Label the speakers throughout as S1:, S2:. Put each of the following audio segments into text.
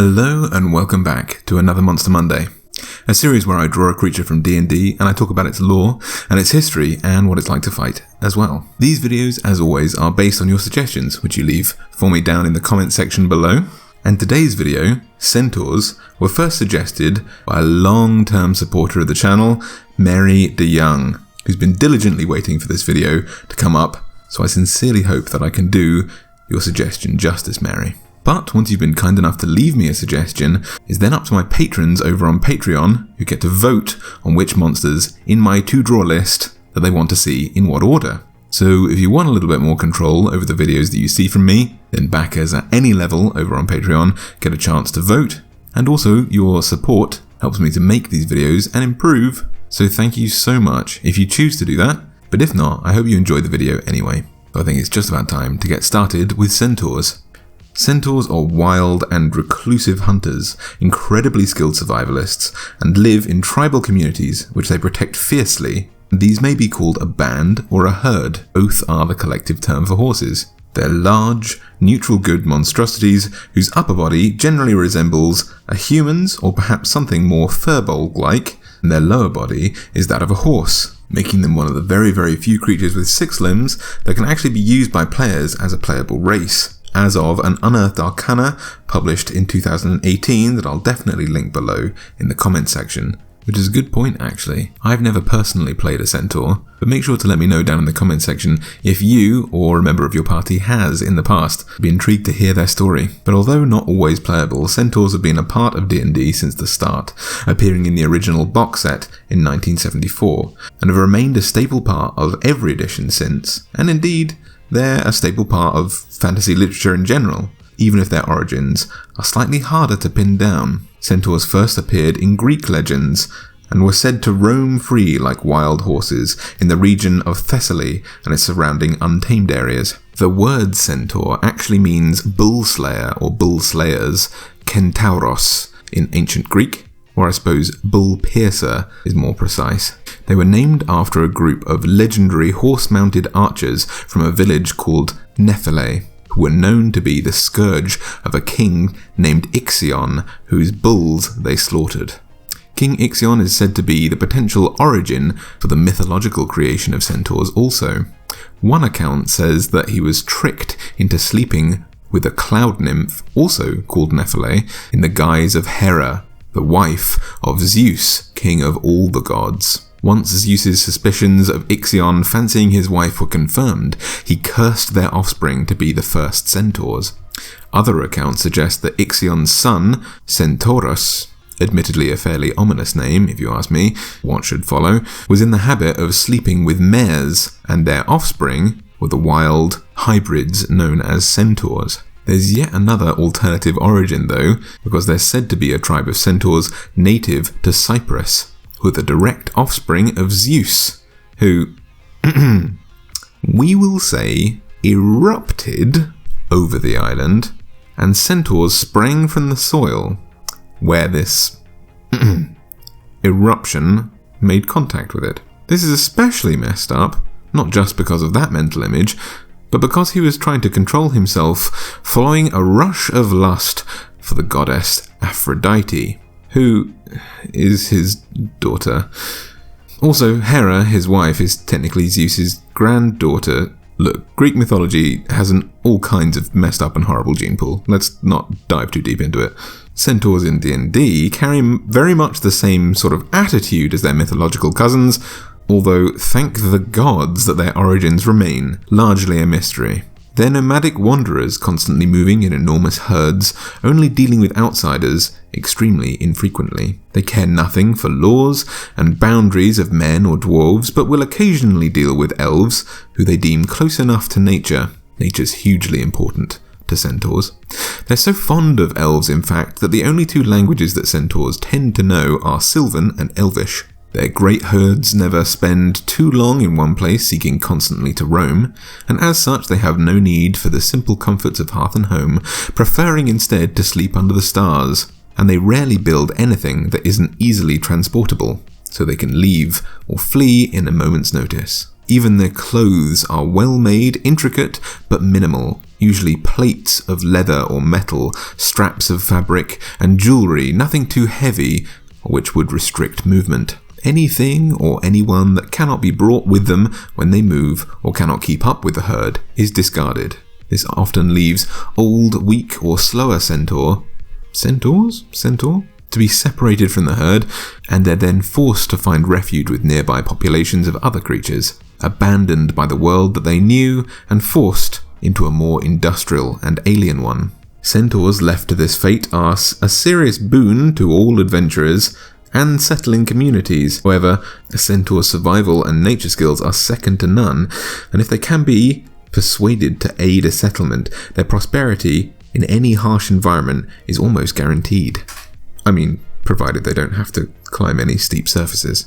S1: Hello and welcome back to another Monster Monday, a series where I draw a creature from D&D and I talk about its lore and its history and what it's like to fight as well. These videos, as always, are based on your suggestions, which you leave for me down in the comment section below. And today's video, Centaurs, were first suggested by a long-term supporter of the channel, Mary DeYoung, who's been diligently waiting for this video to come up, so I sincerely hope that I can do your suggestion justice, Mary. But once you've been kind enough to leave me a suggestion, it's then up to my patrons over on Patreon, who get to vote on which monsters in my to-draw list that they want to see in what order. So if you want a little bit more control over the videos that you see from me, then backers at any level over on Patreon get a chance to vote, and also your support helps me to make these videos and improve, so thank you so much if you choose to do that, but if not, I hope you enjoyed the video anyway. So I think it's just about time to get started with Centaurs. Centaurs are wild and reclusive hunters, incredibly skilled survivalists, and live in tribal communities which they protect fiercely. These may be called a band or a herd, both are the collective term for horses. They're large, neutral good monstrosities whose upper body generally resembles a human's or perhaps something more furbolg-like, and their lower body is that of a horse, making them one of the very few creatures with 6 limbs that can actually be used by players as a playable race. As of an Unearthed Arcana published in 2018 that I'll definitely link below in the comment section. Which is a good point actually. I've never personally played a Centaur, but make sure to let me know down in the comment section if you or a member of your party has in the past. I'd be intrigued to hear their story. But although not always playable, Centaurs have been a part of D&D since the start, appearing in the original box set in 1974, and have remained a staple part of every edition since, and indeed, they're a staple part of fantasy literature in general, even if their origins are slightly harder to pin down. Centaurs first appeared in Greek legends, and were said to roam free like wild horses in the region of Thessaly and its surrounding untamed areas. The word centaur actually means bull slayer or bull slayers, Centauros, in ancient Greek, or I suppose bull piercer is more precise. They were named after a group of legendary horse-mounted archers from a village called Nephele, who were known to be the scourge of a king named Ixion, whose bulls they slaughtered. King Ixion is said to be the potential origin for the mythological creation of centaurs also. One account says that he was tricked into sleeping with a cloud nymph, also called Nephele, in the guise of Hera, the wife of Zeus, king of all the gods. Once Zeus's suspicions of Ixion fancying his wife were confirmed, he cursed their offspring to be the first centaurs. Other accounts suggest that Ixion's son, Centaurus, admittedly a fairly ominous name if you ask me, what should follow, was in the habit of sleeping with mares, and their offspring were the wild hybrids known as centaurs. There's yet another alternative origin though, because they're said to be a tribe of centaurs native to Cyprus, who are the direct offspring of Zeus, who, we will say, erupted over the island, and centaurs sprang from the soil, where this eruption made contact with it. This is especially messed up, not just because of that mental image, but because he was trying to control himself following a rush of lust for the goddess Aphrodite, who is his daughter. Also, Hera, his wife, is technically Zeus's granddaughter. Look, Greek mythology has all kinds of messed up and horrible gene pool. Let's not dive too deep into it. Centaurs in D&D carry very much the same sort of attitude as their mythological cousins, although thank the gods that their origins remain largely a mystery. They're nomadic wanderers constantly moving in enormous herds, only dealing with outsiders extremely infrequently. They care nothing for laws and boundaries of men or dwarves, but will occasionally deal with elves, who they deem close enough to nature. Nature's hugely important to centaurs. They're so fond of elves, in fact, that the only 2 languages that centaurs tend to know are Sylvan and Elvish. Their great herds never spend too long in one place seeking constantly to roam, and as such they have no need for the simple comforts of hearth and home, preferring instead to sleep under the stars, and they rarely build anything that isn't easily transportable, so they can leave or flee in a moment's notice. Even their clothes are well made, intricate, but minimal, usually plates of leather or metal, straps of fabric, and jewellery, nothing too heavy which would restrict movement. Anything or anyone that cannot be brought with them when they move or cannot keep up with the herd is discarded. This often leaves old, weak, or slower Centaur to be separated from the herd, and they're then forced to find refuge with nearby populations of other creatures, abandoned by the world that they knew and forced into a more industrial and alien one. Centaurs left to this fate are a serious boon to all adventurers and settling communities. However, a Centaur's survival and nature skills are second to none, and if they can be persuaded to aid a settlement, their prosperity in any harsh environment is almost guaranteed. I mean, provided they don't have to climb any steep surfaces.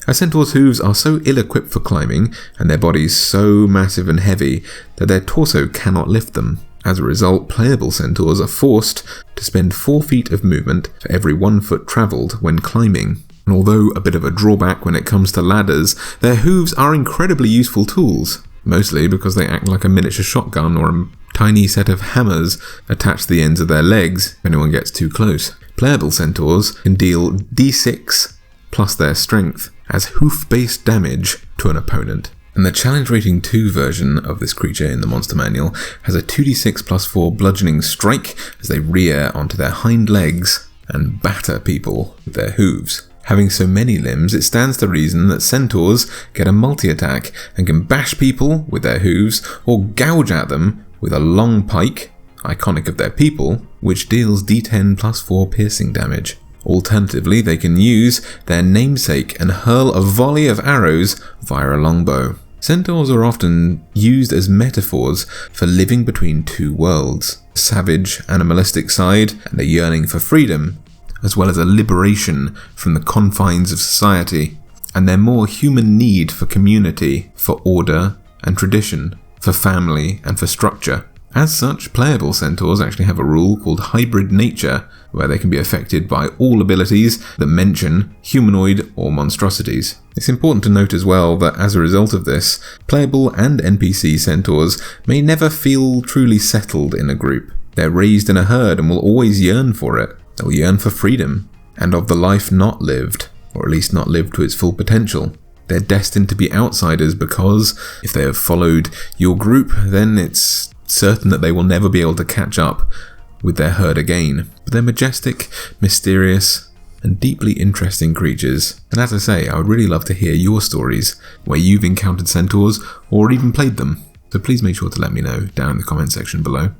S1: A Centaur's hooves are so ill-equipped for climbing, and their bodies so massive and heavy, that their torso cannot lift them. As a result, playable Centaurs are forced to spend 4 feet of movement for every 1 foot travelled when climbing. And although a bit of a drawback when it comes to ladders, their hooves are incredibly useful tools, mostly because they act like a miniature shotgun or a tiny set of hammers attached to the ends of their legs if anyone gets too close. Playable Centaurs can deal d6 plus their strength as hoof-based damage to an opponent. And the Challenge Rating 2 version of this creature in the Monster Manual has a 2d6 plus 4 bludgeoning strike as they rear onto their hind legs and batter people with their hooves. Having so many limbs, it stands to reason that Centaurs get a multi-attack and can bash people with their hooves or gouge at them with a long pike, iconic of their people, which deals d10 plus 4 piercing damage. Alternatively, they can use their namesake and hurl a volley of arrows via a longbow. Centaurs are often used as metaphors for living between two worlds, a savage, animalistic side and a yearning for freedom, as well as a liberation from the confines of society, and their more human need for community, for order and tradition, for family and for structure. As such, playable Centaurs actually have a rule called hybrid nature, where they can be affected by all abilities that mention humanoid or monstrosities. It's important to note as well that as a result of this, playable and NPC Centaurs may never feel truly settled in a group. They're raised in a herd and will always yearn for it. They'll yearn for freedom, and of the life not lived, or at least not lived to its full potential. They're destined to be outsiders because, if they have followed your group, then it's certain that they will never be able to catch up with their herd again. But they're majestic, mysterious, and deeply interesting creatures. And as I say, I would really love to hear your stories where you've encountered Centaurs or even played them. So please make sure to let me know down in the comment section below.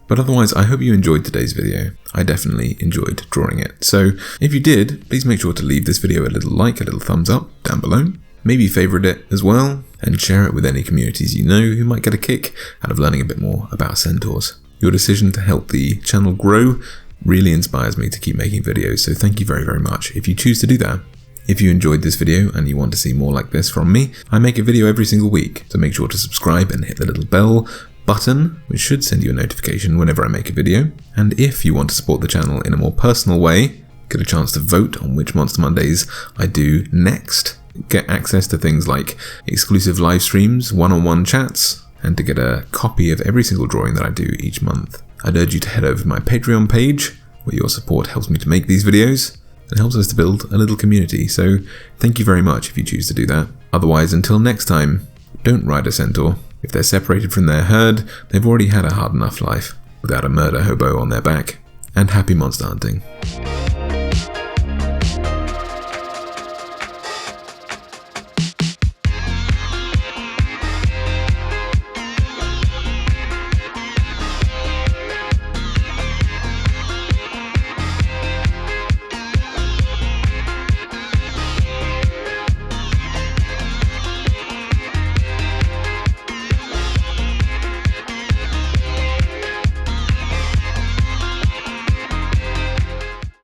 S1: But otherwise, I hope you enjoyed today's video. I definitely enjoyed drawing it. So if you did, please make sure to leave this video a little like, a little thumbs up down below. Maybe favourite it as well, and share it with any communities you know who might get a kick out of learning a bit more about Centaurs. Your decision to help the channel grow really inspires me to keep making videos, so thank you very, very much if you choose to do that. If you enjoyed this video and you want to see more like this from me, I make a video every single week, so make sure to subscribe and hit the little bell button, which should send you a notification whenever I make a video. And if you want to support the channel in a more personal way, get a chance to vote on which Monster Mondays I do next, get access to things like exclusive live streams, one-on-one chats, and to get a copy of every single drawing that I do each month. I'd urge you to head over to my Patreon page, where your support helps me to make these videos and helps us to build a little community, so thank you very much if you choose to do that. Otherwise, until next time, don't ride a Centaur. If they're separated from their herd, they've already had a hard enough life without a murder hobo on their back. And happy monster hunting.